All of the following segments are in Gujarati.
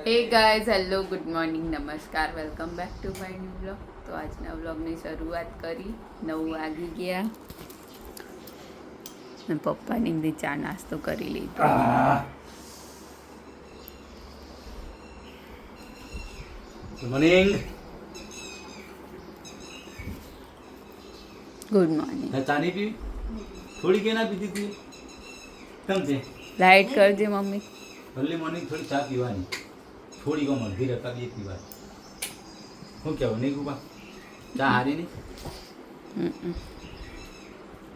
હે ગાઈઝ, હેલો, ગુડ મોર્નિંગ, નમસ્કાર, welcome back to my new blog. તો આજના બ્લોગની શરૂઆત કરી 9 વાગી ગયા અને પપ્પાની બધી ચા નાસ્તો કરી લીધો. Good morning. Good morning. ચા નહીં પીવી? થોડી કે ના પીધી તી? કેમ છે? લાઈટ કરજે મમ્મી. અર્લી મોર્નિંગ થોડી ચા પીવાની, થોડી કમ અડધી રકા બી પીવાની. શું કહેવું નહીં કુપા? ચા હારી નહીં?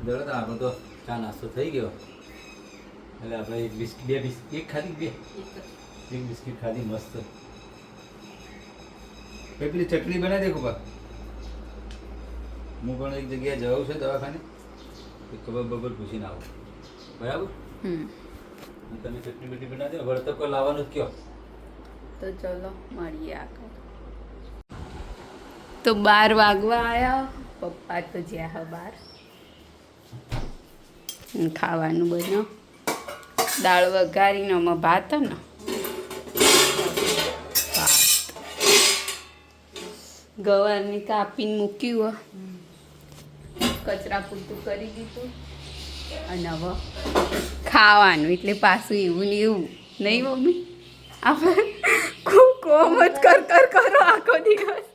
દોડો તો આપણો તો ચા નાસ્તો થઈ ગયો. એટલે આપણે એક બિસ્કિટ એક ખાધી એક બિસ્કિટ ખાધી મસ્ત. પેલી ચટણી બનાવી દે કુપા. હું પણ એક જગ્યાએ જવું છે દવાખાને, ખબર બબર પૂછીને આવું, બરાબર? તમે ચટણી બટણી બનાવી દો. વળતર કોઈ લાવવાનું જ કયો. તો ચલો મળીએ આગળ. તો 12 વાગવા આવ્યા. પપ્પા તો જ્યાં હા 12. ખાવાનું બન્યો. દાળ વઘારીને આમાં ભાત ને ગવારની કાપીને મૂક્યું, કચરા પૂરતું કરી દીધું અને હવે ખાવાનું. એટલે પાછું એવું ને એવું નહીં મમ્મી, આપણે કોમ જ કરો આખો દિવસ.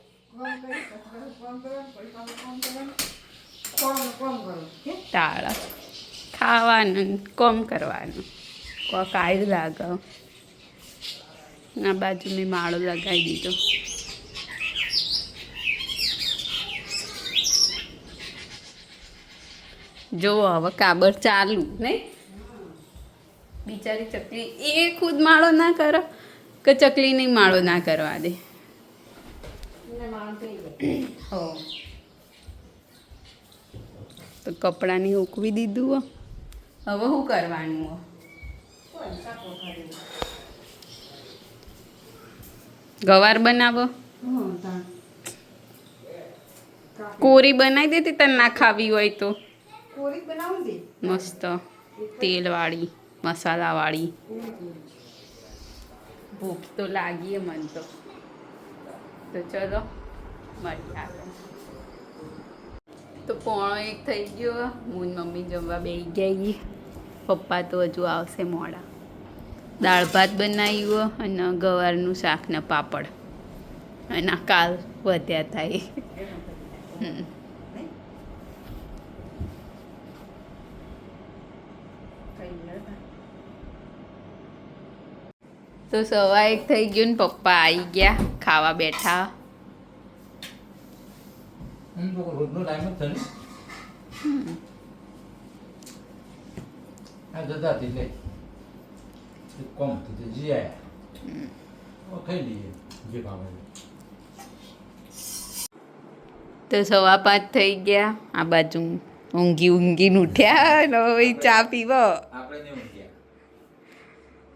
તાળા ખાવાનું કોમ કરવાનું કોક આયુ લાગે. આ બાજુ મેં માળો લગાવી દીધો. જો હવે કાબર ચાલુ નહીં. બિચારી ચકલી એ ખુદ માળો ના કરો કે ચકલી નહીં માળો ના કરવા દે. હો તો કપડાની ઉકવી દીધું. હવે શું કરવાનું? ગવાર બનાવો. કોરી બનાવી દેતી તને ના ખાવી હોય તો. મસ્ત તેલવાળી મસાલાવાળી. ભૂખ તો લાગી મને તો ચલો મળીએ આગળ. તો 1:45 થઈ ગયો. હું મમ્મી જમવા બેસી ગઈ. પપ્પા તો હજુ આવશે મોડા. દાળ ભાત બનાવ્યું અને ગવારનું શાક ને પાપડ. અને કાલ વધ્યા થાય. તો 1:15 થઈ ગયું ને પપ્પા આવી ગયા, ખાવા બેઠા. રોજનો ટાઈમ જ થયો. આ જતા હતી એટલે કોમ થતી જી આયા ખાઈ લઈએ જે ભાવે. તો 5:15 થઈ ગયા. આ બાજુ ઊંઘી ઉઠ્યા ને હવે ચા પીવો. આપણે નહીં ઊંઘ્યા.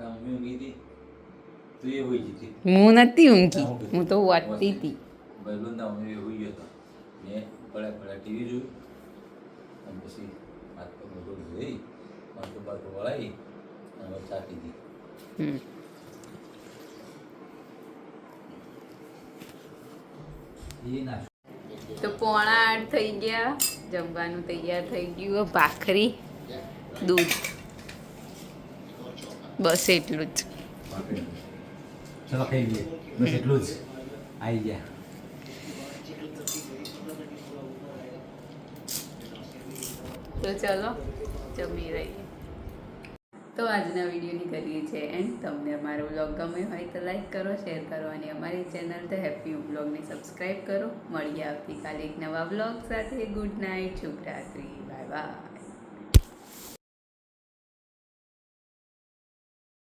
મમ્મી ઊંઘી હતી, તું એ હોઈ જતી. હું નથી ઊંઘી, હું તો વાંચતી હતી. ભાઈબંધ ના મમ્મી હોઈ ગયો હતો. મેં પડ્યા ટીવી જોયું અને પછી હાથ પગ બધું ધોઈ બાટો વળાવી અને ચા પીધી. તો 7:45 થઈ ગયા. જમવાનું તૈયાર થઈ ગયું. ભાખરી દૂધ, બસ એટલું જ. ચલો ખાઈ લઈએ, બસ એટલું જ. આવી ગયા. તો ચલો જમી રહીએ. તો આજના વિડીયોની કરીએ છીએ એન્ડ. તમને અમારો વ્લોગ ગમ્યો હોય તો લાઈક કરો, શેર કરો અને અમારી ચેનલ ધ હેપી વ્લોગને સબસ્ક્રાઈબ કરો. મળીએ આવતીકાલે એક નવા વ્લોગ સાથે. ગુડ નાઇટ, શુભરાત્રી, બાય બાય.